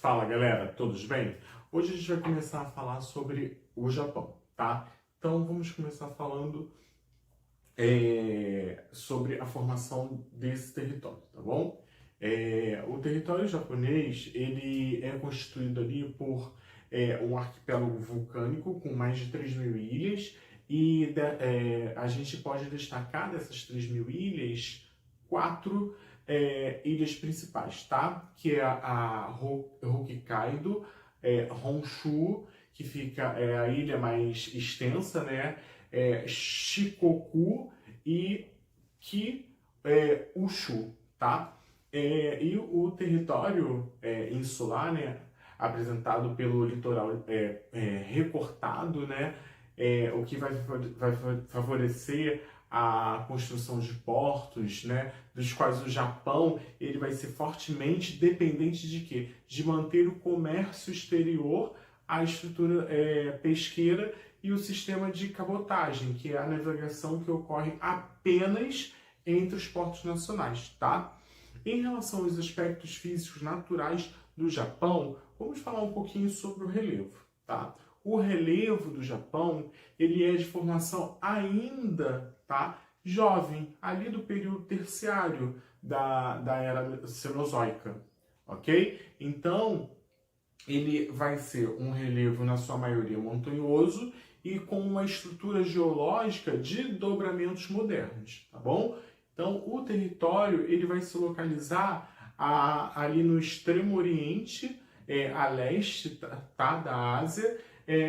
Fala galera, todos bem? Hoje a gente vai começar a falar sobre o Japão, tá? Então vamos começar falando sobre a formação desse território, tá bom? O território japonês, ele é constituído ali por um arquipélago vulcânico com mais de 3.000 ilhas e a gente pode destacar dessas 3.000 ilhas, quatro ilhas principais, tá? Que é a Hokkaido, Honshu, que fica a ilha mais extensa, né? Shikoku e Kyushu, tá? E o território insular, né, apresentado pelo litoral recortado, né, o que vai favorecer a construção de portos, né, dos quais o Japão ele vai ser fortemente dependente de quê? De manter o comércio exterior, a estrutura pesqueira e o sistema de cabotagem, que é a navegação que ocorre apenas entre os portos nacionais, tá? Em relação aos aspectos físicos naturais do Japão, vamos falar um pouquinho sobre o relevo, tá? O relevo do Japão, ele é de formação ainda, tá, jovem, ali do período terciário da era Cenozoica, ok? Então, ele vai ser um relevo, na sua maioria, montanhoso e com uma estrutura geológica de dobramentos modernos, tá bom? Então, o território ele vai se localizar ali no extremo oriente, a leste, tá, da Ásia,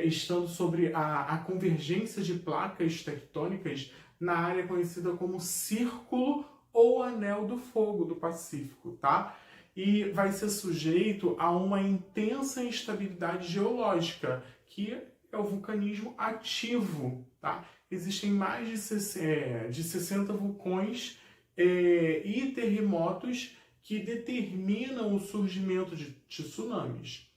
estando sobre a convergência de placas tectônicas na área conhecida como Círculo ou Anel do Fogo do Pacífico, tá? E vai ser sujeito a uma intensa instabilidade geológica, que é o vulcanismo ativo, tá? Existem mais de 60 vulcões e terremotos que determinam o surgimento de tsunamis,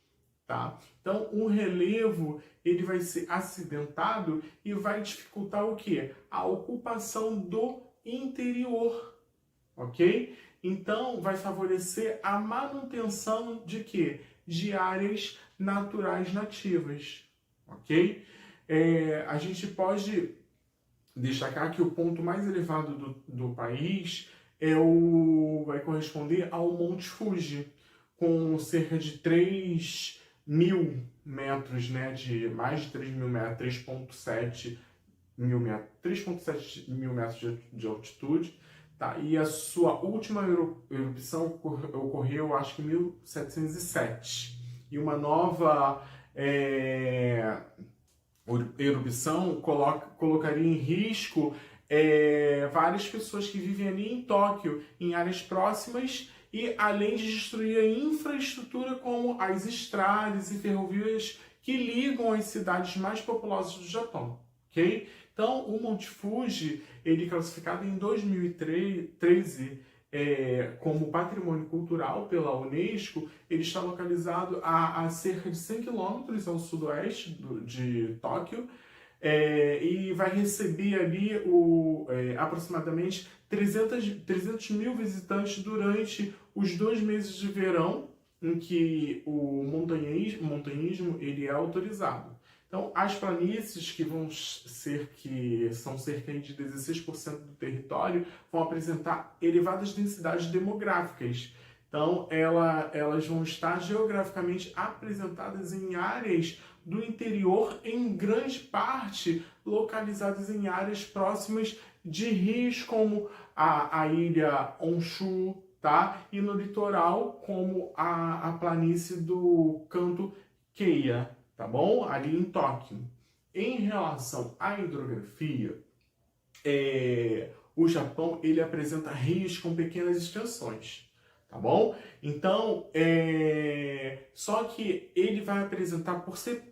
tá? Então, o relevo ele vai ser acidentado e vai dificultar o quê? A ocupação do interior, ok? Então, vai favorecer a manutenção de quê? De áreas naturais nativas, ok? A gente pode destacar que o ponto mais elevado do país vai corresponder ao Monte Fuji, com cerca de 3.000 metros, né, de mais de 3.000 metros, 3.7 mil metros de altitude, tá? E a sua última erupção ocorreu, acho que em 1707. E uma nova erupção colocaria em risco várias pessoas que vivem ali em Tóquio, em áreas próximas, e além de destruir a infraestrutura como as estradas e ferrovias que ligam as cidades mais populosas do Japão, ok? Então, o Monte Fuji, ele é classificado em 2013 como patrimônio cultural pela Unesco. Ele está localizado a cerca de 100 quilômetros ao sudoeste de Tóquio, e vai receber ali aproximadamente 300 mil visitantes durante os 2 meses de verão em que o montanhismo ele é autorizado. Então, as planícies, que são cerca de 16% do território, vão apresentar elevadas densidades demográficas. Então, elas vão estar geograficamente apresentadas em áreas do interior, em grande parte localizadas em áreas próximas de rios, como a ilha Honshu, tá? E no litoral, como a planície do Kanto Keiya, tá bom? Ali em Tóquio. Em relação à hidrografia, o Japão ele apresenta rios com pequenas extensões, tá bom? Então, só que ele vai apresentar, por ser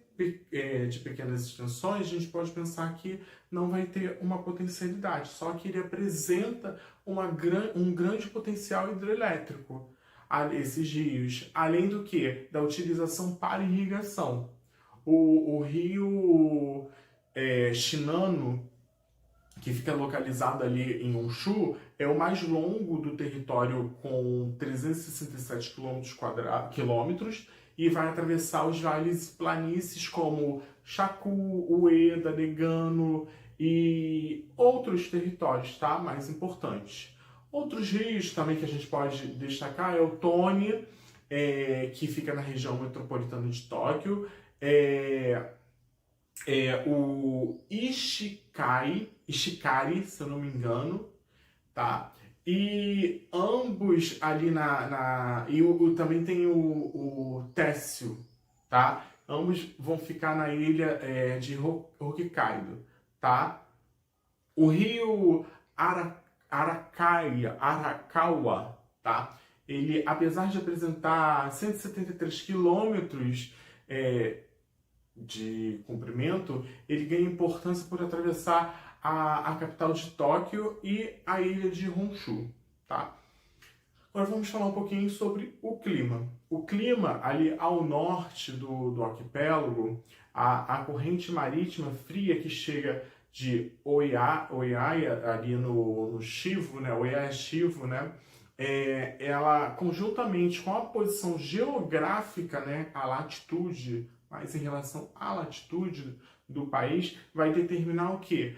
de pequenas extensões, a gente pode pensar que não vai ter uma potencialidade, só que ele apresenta um grande potencial hidrelétrico a esses rios, além do que? Da utilização para irrigação. O rio Shinano, que fica localizado ali em Honshu, é o mais longo do território, com 367 quilômetros, e vai atravessar os vales e planícies como Chaco, Ueda, Nagano e outros territórios, tá? Mais importantes. Outros rios também que a gente pode destacar é o Tone, que fica na região metropolitana de Tóquio, o Ishikari, se eu não me engano, tá? E ambos ali também tem o Tessio, tá? Ambos vão ficar na ilha de Hokkaido, tá? O rio Arakawa, tá? Ele, apesar de apresentar 173 quilômetros de comprimento, ele ganha importância por atravessar a capital de Tóquio e a ilha de Honshu, tá? Agora vamos falar um pouquinho sobre o clima. O clima ali ao norte do arquipélago, a corrente marítima fria que chega de Oiaia, ali no Chivo, né? Oiaia Chivo, né? Ela, conjuntamente com a posição geográfica, né? A latitude, mas em relação à latitude do país, vai determinar o quê?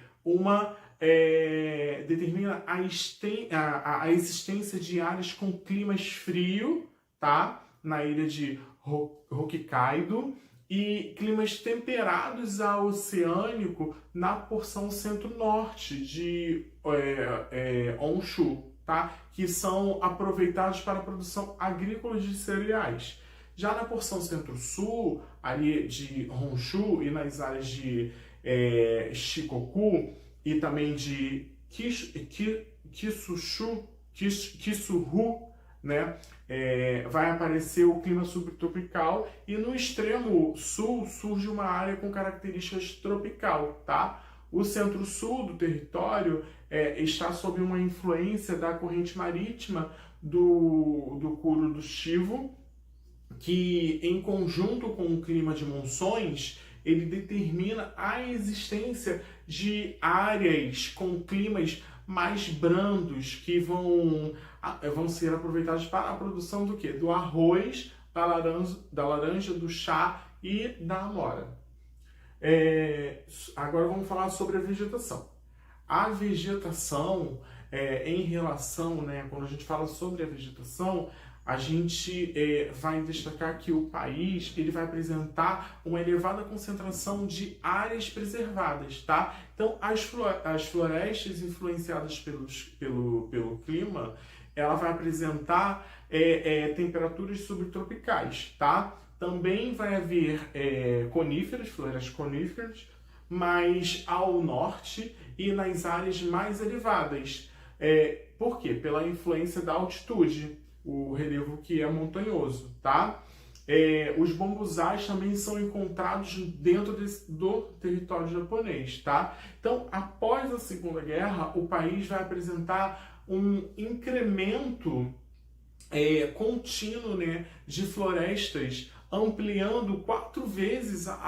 Determina a existência de áreas com climas frio, tá? Na ilha de Hokkaido, e climas temperados a oceânico na porção centro-norte de Honshu, tá? Que são aproveitados para a produção agrícola de cereais. Já na porção centro-sul, ali de Honshu e nas áreas de Shikoku e também de Kisuhu, né? Vai aparecer o clima subtropical, e no extremo sul surge uma área com características tropical, tá? O centro-sul do território está sob uma influência da corrente marítima do Kuro do Chivo, que em conjunto com o clima de monções, ele determina a existência de áreas com climas mais brandos que vão ser aproveitados para a produção do quê? Do arroz, da laranja, do chá e da amora. Agora vamos falar sobre a vegetação. A vegetação, em relação, né, quando a gente fala sobre a vegetação, a gente vai destacar que o país ele vai apresentar uma elevada concentração de áreas preservadas, tá? Então, as florestas influenciadas pelo clima, ela vai apresentar temperaturas subtropicais, tá? Também vai haver florestas coníferas, mas ao norte e nas áreas mais elevadas. Por quê? Pela influência da altitude, o relevo que é montanhoso, tá? Os bambuzais também são encontrados dentro do território japonês, tá? Então, após a Segunda Guerra, o país vai apresentar um incremento contínuo, né, de florestas, ampliando 4 vezes a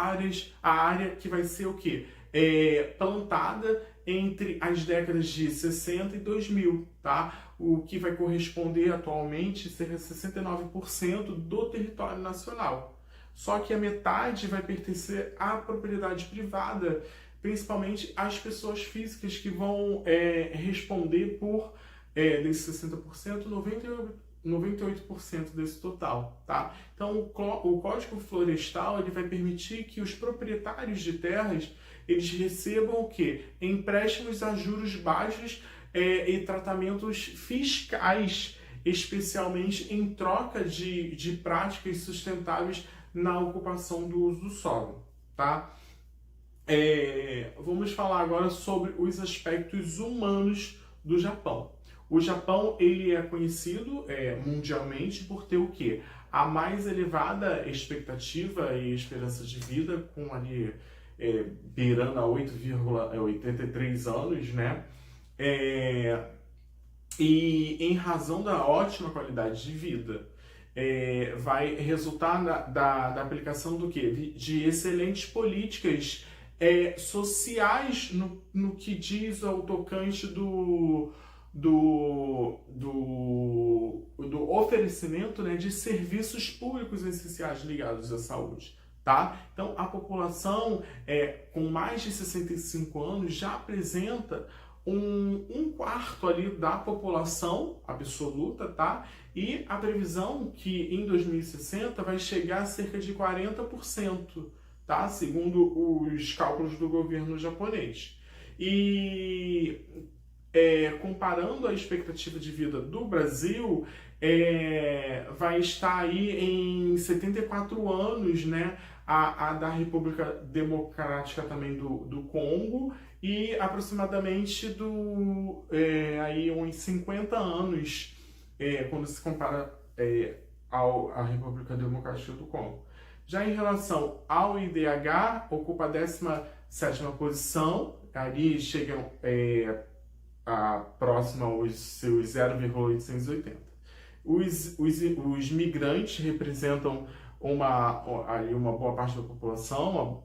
área que vai ser o quê? Plantada entre as décadas de 60 e 2000, tá? O que vai corresponder atualmente a cerca de 69% do território nacional. Só que a metade vai pertencer à propriedade privada, principalmente às pessoas físicas, que vão responder por, desses 60%, 98% desse total, tá? Então, o Código Florestal ele vai permitir que os proprietários de terras eles recebam o quê? Empréstimos a juros baixos e tratamentos fiscais, especialmente em troca de práticas sustentáveis na ocupação do uso do solo, tá? Vamos falar agora sobre os aspectos humanos do Japão. O Japão ele é conhecido mundialmente por ter o quê? A mais elevada expectativa e esperança de vida, com ali beirando a 8,83 anos, né? E em razão da ótima qualidade de vida, vai resultar da aplicação do quê? De excelentes políticas sociais no que diz ao tocante do oferecimento, né, de serviços públicos essenciais ligados à saúde. Tá? Então, a população com mais de 65 anos já apresenta um quarto ali da população absoluta, tá? E a previsão que em 2060 vai chegar a cerca de 40%, tá? Segundo os cálculos do governo japonês. E comparando a expectativa de vida do Brasil, vai estar aí em 74 anos, né? A da República Democrática também do Congo, e aproximadamente aí uns 50 anos quando se compara à República Democrática do Congo. Já em relação ao IDH, ocupa a 17ª posição, ali chegam próxima aos seus 0,880. Os migrantes representam uma boa parte da população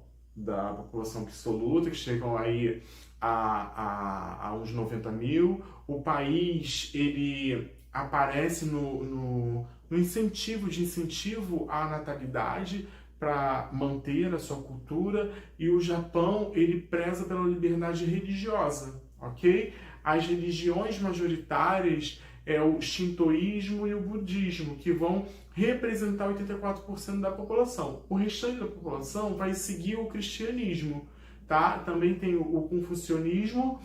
absoluta, que chegam aí a uns 90 mil. O país, ele aparece no incentivo à natalidade para manter a sua cultura, e o Japão, ele preza pela liberdade religiosa, ok? As religiões majoritárias o shintoísmo e o budismo, que vão representar 84% da população. O restante da população vai seguir o cristianismo, tá? Também tem o confucionismo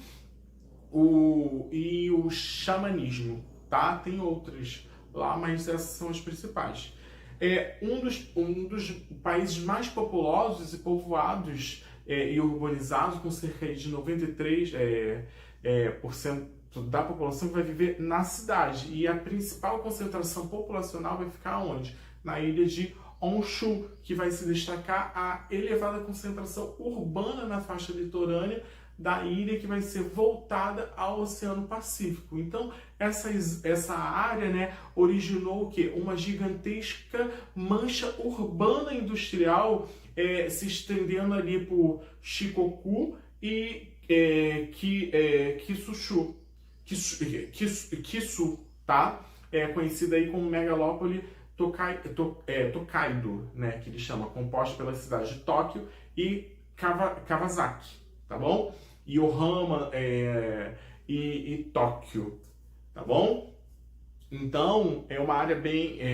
e o xamanismo, tá? Tem outros lá, mas essas são as principais. Um dos países mais populosos e povoados e urbanizados, com cerca de 93% da população que vai viver na cidade. E a principal concentração populacional vai ficar onde? Na ilha de Honshu, que vai se destacar a elevada concentração urbana na faixa litorânea da ilha, que vai ser voltada ao Oceano Pacífico. Então, essa área, né, originou o quê? Uma gigantesca mancha urbana industrial se estendendo ali por Shikoku e Kyushu, tá? Conhecida aí como megalópole Tokaido, né, que ele chama, composta pelas cidades de Tóquio e Kawasaki, tá bom? Yokohama e Tóquio, tá bom? Então, é uma área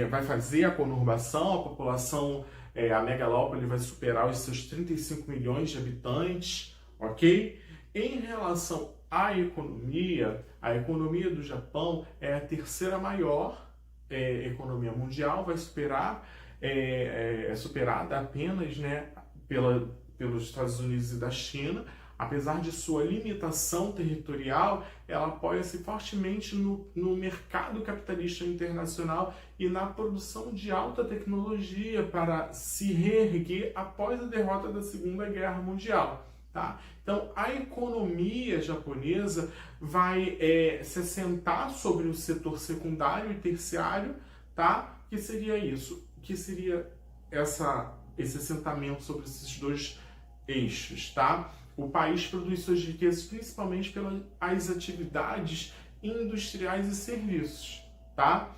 vai fazer a conurbação, a população, a megalópole vai superar os seus 35 milhões de habitantes, ok? Em relação à economia, a economia do Japão é a terceira maior economia mundial, vai superada apenas, né, pelos Estados Unidos e da China. Apesar de sua limitação territorial, ela apoia-se fortemente no mercado capitalista internacional e na produção de alta tecnologia para se reerguer após a derrota da Segunda Guerra Mundial. Tá? Então, a economia japonesa vai se assentar sobre o setor secundário e terciário, tá? Que seria isso? Que seria esse assentamento sobre esses dois eixos, tá? O país produz suas riquezas principalmente pelas atividades industriais e serviços, tá?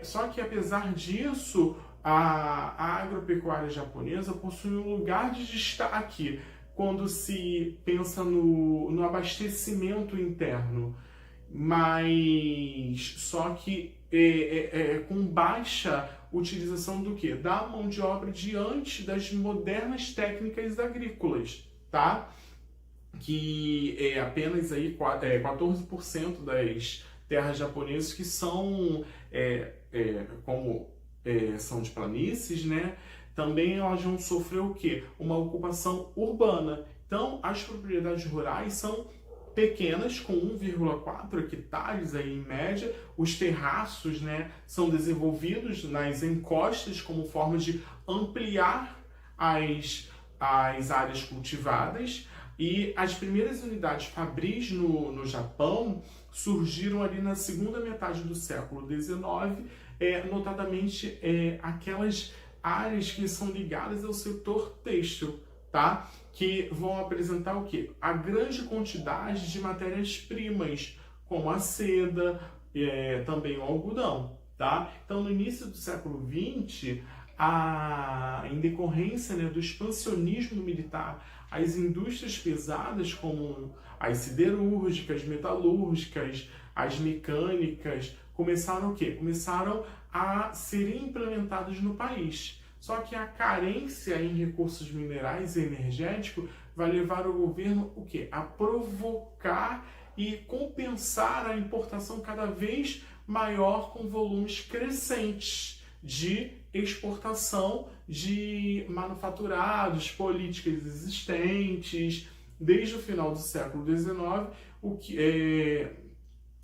Só que, apesar disso, a agropecuária japonesa possui um lugar de destaque quando se pensa no abastecimento interno, mas só que com baixa utilização do quê? Da mão de obra diante das modernas técnicas agrícolas, tá? Que é apenas aí 14% das terras japonesas que são são de planícies, né? Também elas vão sofrer o quê? Uma ocupação urbana. Então, as propriedades rurais são pequenas, com 1,4 hectares aí em média. Os terraços, né, são desenvolvidos nas encostas como forma de ampliar as áreas cultivadas. E as primeiras unidades fabris no Japão surgiram ali na segunda metade do século XIX, notadamente aquelas áreas que são ligadas ao setor têxtil, tá? Que vão apresentar o quê? A grande quantidade de matérias-primas, como a seda, também o algodão, tá? Então, no início do século XX, em decorrência, né, do expansionismo militar, as indústrias pesadas, como as siderúrgicas, metalúrgicas, as mecânicas, começaram o quê? Começaram a serem implementadas no país. Só que a carência em recursos minerais e energéticos vai levar o governo o quê? A provocar e compensar a importação cada vez maior com volumes crescentes de exportação de manufaturados, políticas existentes, desde o final do século XIX,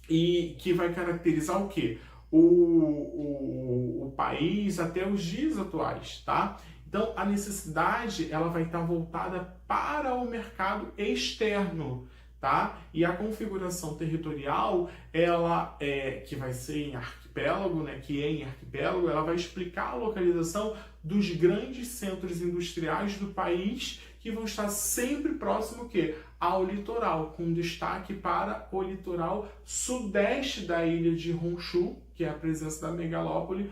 e que vai caracterizar o quê? O país até os dias atuais, tá? Então, a necessidade ela vai estar voltada para o mercado externo, tá? E a configuração territorial, ela que vai ser em arquipélago, né? Que é em arquipélago, ela vai explicar a localização dos grandes centros industriais do país que vão estar sempre próximo o quê? Ao litoral, com destaque para o litoral sudeste da ilha de Honshu, que é a presença da megalópole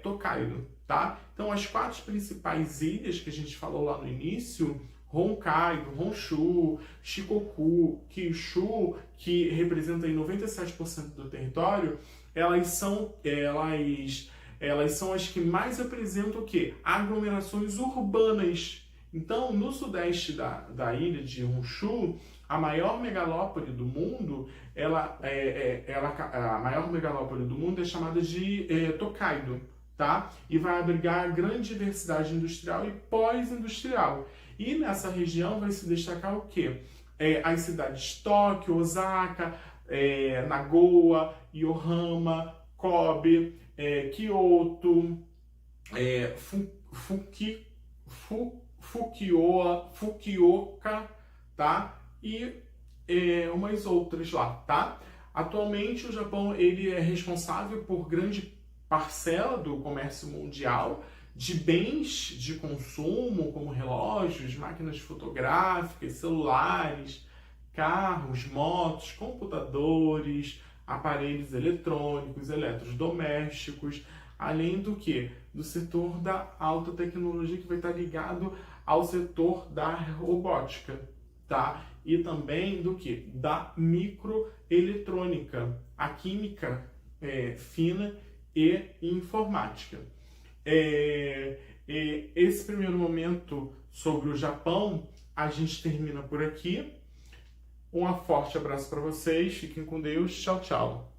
Tokaido, tá? Então, as 4 principais ilhas que a gente falou lá no início, Hokkaido, Honshu, Shikoku, Kyushu, que representam 97% do território, elas são as que mais apresentam o quê? Aglomerações urbanas. Então, no sudeste da ilha de Honshu, a maior megalópole do mundo, a maior megalópole do mundo é chamada de Tokaido, tá? E vai abrigar grande diversidade industrial e pós-industrial. E nessa região vai se destacar o quê? As cidades Tóquio, Osaka, Nagoya, Yokohama, Kobe, Kyoto, Fukuoka, tá? E umas outras lá, tá? Atualmente o Japão ele é responsável por grande parcela do comércio mundial de bens de consumo, como relógios, máquinas fotográficas, celulares, carros, motos, computadores, aparelhos eletrônicos, eletrodomésticos, além do que? Do setor da alta tecnologia, que vai estar ligado ao setor da robótica, tá? E também do que? Da microeletrônica, a química fina e informática. Esse primeiro momento sobre o Japão, a gente termina por aqui. Um forte abraço para vocês, fiquem com Deus, tchau, tchau.